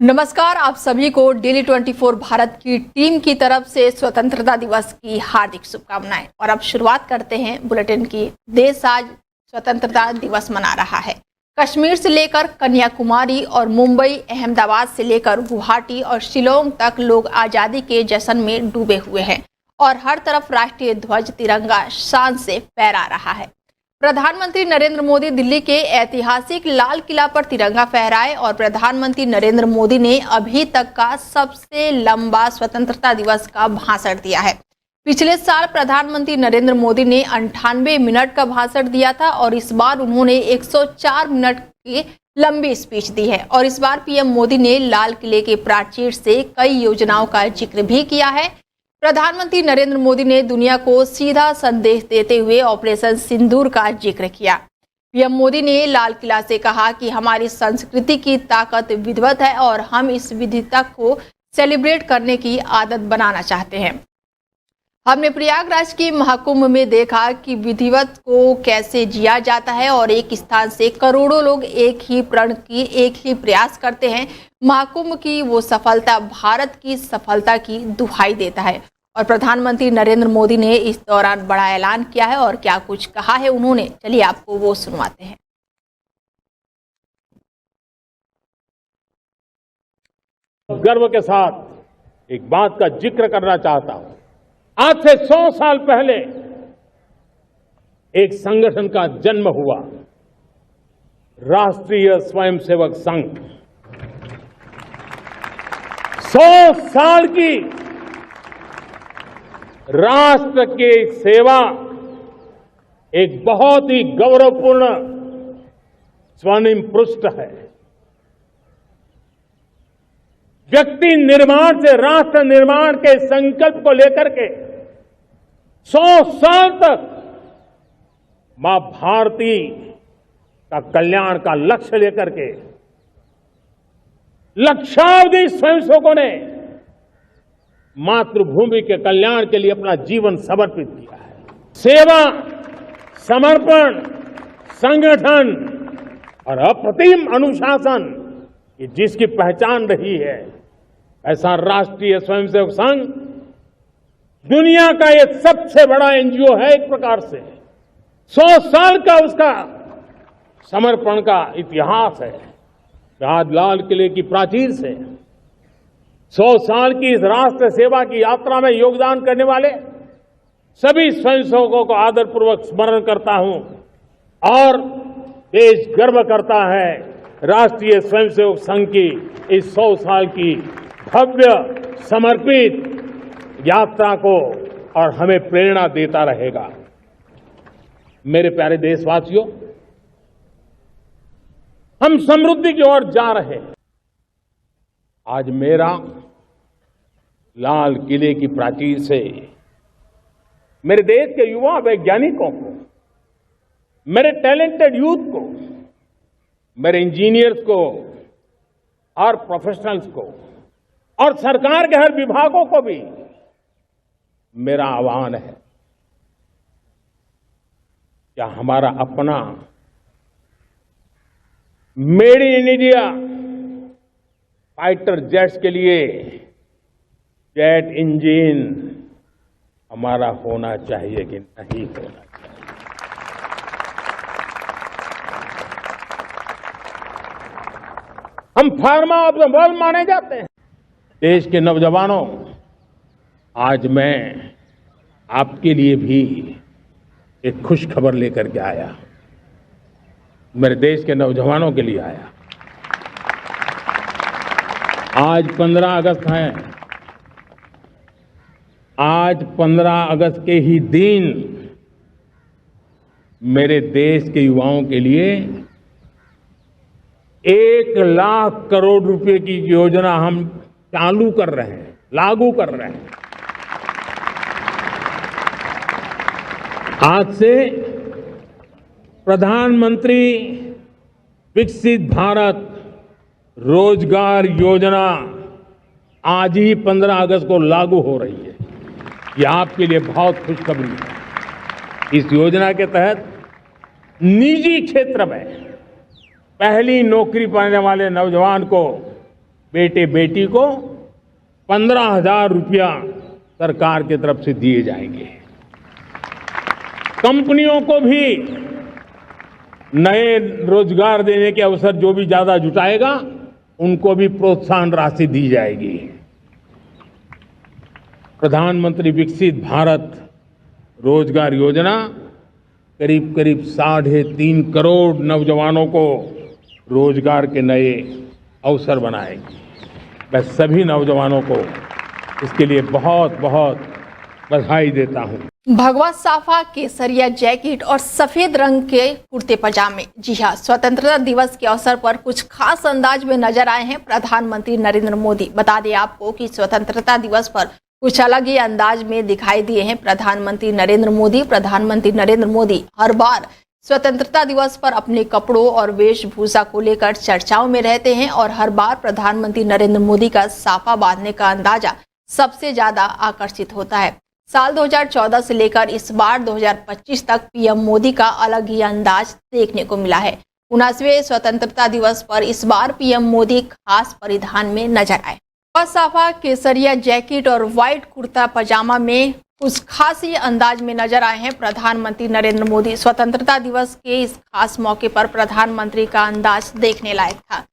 नमस्कार, आप सभी को डेली 24 भारत की टीम की तरफ से स्वतंत्रता दिवस की हार्दिक शुभकामनाएं। और अब शुरुआत करते हैं बुलेटिन की। देश आज स्वतंत्रता दिवस मना रहा है। कश्मीर से लेकर कन्याकुमारी और मुंबई, अहमदाबाद से लेकर गुवाहाटी और शिलोंग तक लोग आज़ादी के जश्न में डूबे हुए हैं और हर तरफ राष्ट्रीय ध्वज तिरंगा शान से फहरा रहा है। प्रधानमंत्री नरेंद्र मोदी दिल्ली के ऐतिहासिक लाल किला पर तिरंगा फहराए और प्रधानमंत्री नरेंद्र मोदी ने अभी तक का सबसे लंबा स्वतंत्रता दिवस का भाषण दिया है। पिछले साल प्रधानमंत्री नरेंद्र मोदी ने 98 मिनट का भाषण दिया था और इस बार उन्होंने 104 मिनट की लंबी स्पीच दी है। और इस बार पीएम मोदी ने लाल किले के प्राचीर से कई योजनाओं का जिक्र भी किया है। प्रधानमंत्री नरेंद्र मोदी ने दुनिया को सीधा संदेश देते हुए ऑपरेशन सिंदूर का जिक्र किया। पीएम मोदी ने लाल किला से कहा कि हमारी संस्कृति की ताकत विधिवत है और हम इस विविधता को सेलिब्रेट करने की आदत बनाना चाहते हैं। हमने प्रयागराज के महाकुंभ में देखा कि विधिवत को कैसे जिया जाता है और एक स्थान से करोड़ों लोग एक ही प्रण की एक ही प्रयास करते हैं। महाकुंभ की वो सफलता भारत की सफलता की दुहाई देता है। और प्रधानमंत्री नरेंद्र मोदी ने इस दौरान बड़ा ऐलान किया है और क्या कुछ कहा है उन्होंने, चलिए आपको वो सुनवाते हैं। गर्व के साथ एक बात का जिक्र करना चाहता हूं। आज से 100 साल पहले एक संगठन का जन्म हुआ, राष्ट्रीय स्वयंसेवक संघ। 100 साल की राष्ट्र की सेवा एक बहुत ही गौरवपूर्ण स्वर्णिम पृष्ठ है। व्यक्ति निर्माण से राष्ट्र निर्माण के संकल्प को लेकर के 100 साल तक मां भारती का कल्याण का लक्ष्य लेकर के लक्षावधि स्वयंसेवकों ने मातृभूमि के कल्याण के लिए अपना जीवन समर्पित किया है। सेवा, समर्पण, संगठन और अप्रतिम अनुशासन ये जिसकी पहचान रही है, ऐसा राष्ट्रीय स्वयंसेवक संघ दुनिया का ये सबसे बड़ा एनजीओ है। एक प्रकार से 100 साल का उसका समर्पण का इतिहास है। आज लाल किले की प्राचीर से 100 साल की इस राष्ट्र सेवा की यात्रा में योगदान करने वाले सभी स्वयंसेवकों को आदरपूर्वक स्मरण करता हूं और देश गर्व करता है राष्ट्रीय स्वयंसेवक संघ की इस 100 साल की भव्य समर्पित यात्रा को, और हमें प्रेरणा देता रहेगा। मेरे प्यारे देशवासियों, हम समृद्धि की ओर जा रहे हैं। आज मेरा लाल किले की प्राचीर से मेरे देश के युवा वैज्ञानिकों को, मेरे टैलेंटेड यूथ को, मेरे इंजीनियर्स को और प्रोफेशनल्स को और सरकार के हर विभागों को भी मेरा आह्वान है, क्या हमारा अपना made in India fighter jets के लिए जेट इंजन हमारा होना चाहिए कि नहीं होना चाहिए? हम फार्मा ऑफ द वर्ल्ड माने जाते हैं। देश के नौजवानों, आज मैं आपके लिए भी एक खुश खबर लेकर के आया। मेरे देश के नौजवानों के लिए आया। आज 15 अगस्त है। आज 15 अगस्त के ही दिन मेरे देश के युवाओं के लिए 1 लाख करोड़ रुपए की योजना हम चालू कर रहे हैं, लागू कर रहे हैं। आज से प्रधानमंत्री विकसित भारत रोजगार योजना आज ही 15 अगस्त को लागू हो रही है। ये आपके लिए बहुत खुशखबरी है। इस योजना के तहत निजी क्षेत्र में पहली नौकरी पाने वाले नौजवान को बेटे बेटी को 15,000 रुपया सरकार की तरफ से दिए जाएंगे। कंपनियों को भी नए रोजगार देने के अवसर जो भी ज्यादा जुटाएगा उनको भी प्रोत्साहन राशि दी जाएगी। प्रधानमंत्री विकसित भारत रोजगार योजना करीब करीब 3.5 करोड़ नौजवानों को रोजगार के नए अवसर बनाएगी। मैं सभी नौजवानों को इसके लिए बहुत बहुत बधाई देता हूं। भगवा साफा, केसरिया जैकेट और सफेद रंग के कुर्ते पजामे। जी हाँ, स्वतंत्रता दिवस के अवसर पर कुछ खास अंदाज में नजर आए हैं प्रधानमंत्री नरेंद्र मोदी। बता दें आपको कि स्वतंत्रता दिवस पर कुछ अलग ही अंदाज में दिखाई दिए हैं प्रधानमंत्री नरेंद्र मोदी। प्रधानमंत्री नरेंद्र मोदी हर बार स्वतंत्रता दिवस पर अपने कपड़ों और वेशभूषा को लेकर चर्चाओं में रहते हैं और हर बार प्रधानमंत्री नरेंद्र मोदी का साफा बांधने का अंदाजा सबसे ज्यादा आकर्षित होता है। साल 2014 से लेकर इस बार 2025 तक पीएम मोदी का अलग ही अंदाज देखने को मिला है। 79वें स्वतंत्रता दिवस पर इस बार पीएम मोदी खास परिधान में नजर आए। साफा, केसरिया जैकेट और व्हाइट कुर्ता पजामा में कुछ खास ही अंदाज में नजर आए हैं प्रधानमंत्री नरेंद्र मोदी। स्वतंत्रता दिवस के इस खास मौके पर प्रधानमंत्री का अंदाज देखने लायक था।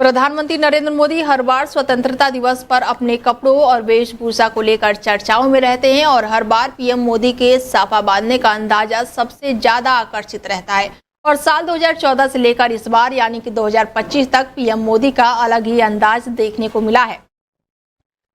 प्रधानमंत्री नरेंद्र मोदी हर बार स्वतंत्रता दिवस पर अपने कपड़ों और वेशभूषा को लेकर चर्चाओं में रहते हैं और हर बार पीएम मोदी के साफा बांधने का अंदाजा सबसे ज्यादा आकर्षित रहता है। और साल 2014 से लेकर इस बार यानी कि 2025 तक पीएम मोदी का अलग ही अंदाज देखने को मिला है।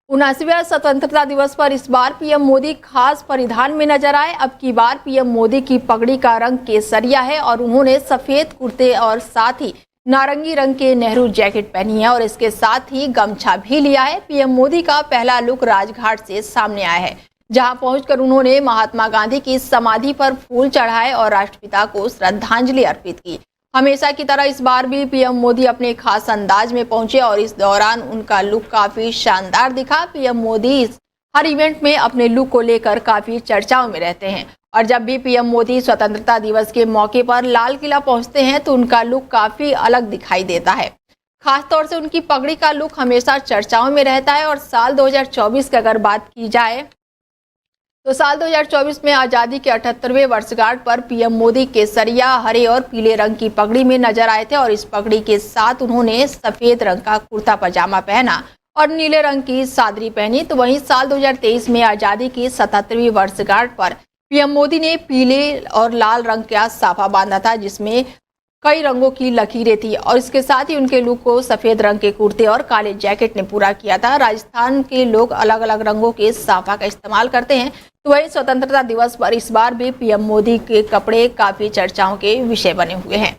79वें स्वतंत्रता दिवस पर इस बार पीएम मोदी खास परिधान में नजर आए। अब की बार पीएम मोदी की पगड़ी का रंग केसरिया है और उन्होंने सफेद कुर्ते और साथ ही नारंगी रंग के नेहरू जैकेट पहनी है और इसके साथ ही गमछा भी लिया है। पीएम मोदी का पहला लुक राजघाट से सामने आया है, जहां पहुंचकर उन्होंने महात्मा गांधी की समाधि पर फूल चढ़ाए और राष्ट्रपिता को श्रद्धांजलि अर्पित की। हमेशा की तरह इस बार भी पीएम मोदी अपने खास अंदाज में पहुंचे और इस दौरान उनका लुक काफी शानदार दिखा। पीएम मोदी इस हर इवेंट में अपने लुक को लेकर काफी चर्चाओं में रहते हैं और जब भी पीएम मोदी स्वतंत्रता दिवस के मौके पर लाल किला पहुंचते हैं तो उनका लुक काफी अलग दिखाई देता है। खासतौर से उनकी पगड़ी का लुक हमेशा चर्चाओं में रहता है और साल 2024 की अगर बात की जाए तो साल 2024 में आजादी के 78वें वर्षगांठ पर पीएम मोदी केसरिया, हरे और पीले रंग की पगड़ी में नजर आए थे और इस पगड़ी के साथ उन्होंने सफेद रंग का कुर्ता पजामा पहना और नीले रंग की सादरी पहनी। तो वहीं साल 2023 में आजादी की 77वीं वर्षगांठ पर पीएम मोदी ने पीले और लाल रंग का साफा बांधा था, जिसमें कई रंगों की लकीरें थी और इसके साथ ही उनके लुक को सफेद रंग के कुर्ते और काले जैकेट ने पूरा किया था। राजस्थान के लोग अलग अलग रंगों के साफा का इस्तेमाल करते हैं, तो वहीं स्वतंत्रता दिवस पर इस बार भी पीएम मोदी के कपड़े काफी चर्चाओं के विषय बने हुए हैं।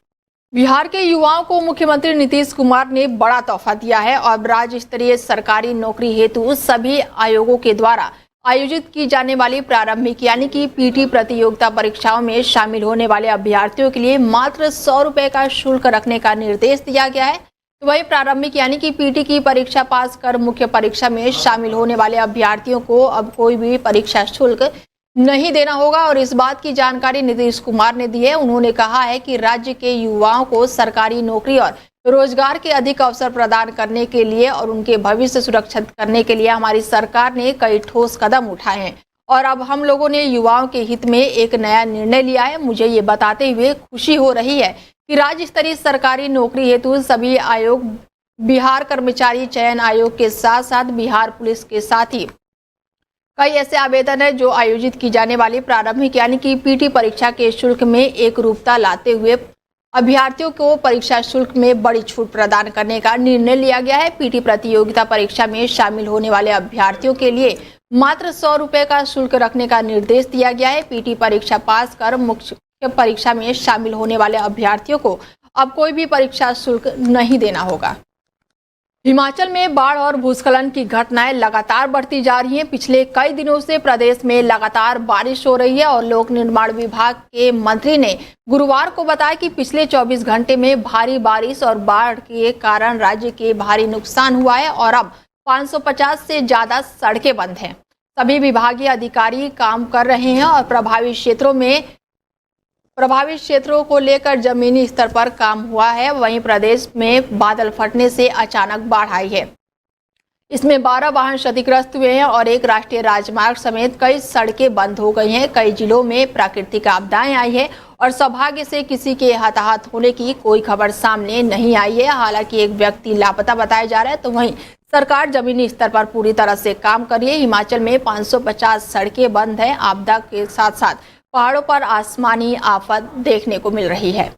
बिहार के युवाओं को मुख्यमंत्री नीतीश कुमार ने बड़ा तोहफा दिया है और राज्य स्तरीय सरकारी नौकरी हेतु सभी आयोगों के द्वारा आयोजित की जाने वाली प्रारंभिक यानी कि पीटी प्रतियोगिता परीक्षाओं में शामिल होने वाले अभ्यर्थियों के लिए मात्र 100 रुपए का शुल्क रखने का निर्देश दिया गया है। तो वही प्रारंभिक यानी कि पीटी की परीक्षा पास कर मुख्य परीक्षा में शामिल होने वाले अभ्यर्थियों को अब कोई भी परीक्षा शुल्क नहीं देना होगा और इस बात की जानकारी नीतीश कुमार ने दी है। उन्होंने कहा है कि राज्य के युवाओं को सरकारी नौकरी और रोजगार के अधिक अवसर प्रदान करने के लिए और उनके भविष्य सुरक्षित करने के लिए हमारी सरकार ने कई ठोस कदम उठाए हैं और अब हम लोगों ने युवाओं के हित में एक नया निर्णय लिया है। मुझे ये बताते हुए खुशी हो रही है कि राज्य स्तरीय सरकारी नौकरी हेतु सभी आयोग, बिहार कर्मचारी चयन आयोग के साथ साथ बिहार पुलिस के साथ ही कई ऐसे आवेदन है जो आयोजित की जाने वाली प्रारंभिक यानी कि पीटी परीक्षा के शुल्क में एक रूपता लाते हुए अभ्यर्थियों को परीक्षा शुल्क में बड़ी छूट प्रदान करने का निर्णय लिया गया है। पीटी प्रतियोगिता परीक्षा में शामिल होने वाले अभ्यर्थियों के लिए मात्र 100 रुपए का शुल्क रखने का निर्देश दिया गया है। पीटी परीक्षा पास कर मुख्य परीक्षा में शामिल होने वाले अभ्यर्थियों को अब कोई भी परीक्षा शुल्क नहीं देना होगा। हिमाचल में बाढ़ और भूस्खलन की घटनाएं लगातार बढ़ती जा रही हैं। पिछले कई दिनों से प्रदेश में लगातार बारिश हो रही है और लोक निर्माण विभाग के मंत्री ने गुरुवार को बताया कि पिछले 24 घंटे में भारी बारिश और बाढ़ के कारण राज्य के भारी नुकसान हुआ है और अब 550 से ज्यादा सड़कें बंद हैं। सभी विभागीय अधिकारी काम कर रहे हैं और प्रभावित क्षेत्रों को लेकर जमीनी स्तर पर काम हुआ है। वहीं प्रदेश में बादल फटने से अचानक बाढ़ आई है। इसमें 12 वाहन क्षतिग्रस्त हुए हैं और एक राष्ट्रीय राजमार्ग समेत कई सड़कें बंद हो गई हैं। कई जिलों में प्राकृतिक आपदाएं आई है और सौभाग्य से किसी के हताहत होने की कोई खबर सामने नहीं आई है। हालांकि एक व्यक्ति लापता बताया जा रहा है, तो वहीं सरकार जमीनी स्तर पर पूरी तरह से काम कर रही है। हिमाचल में 550 सड़कें बंद हैं। आपदा के साथ साथ पहाड़ों पर आसमानी आफत देखने को मिल रही है।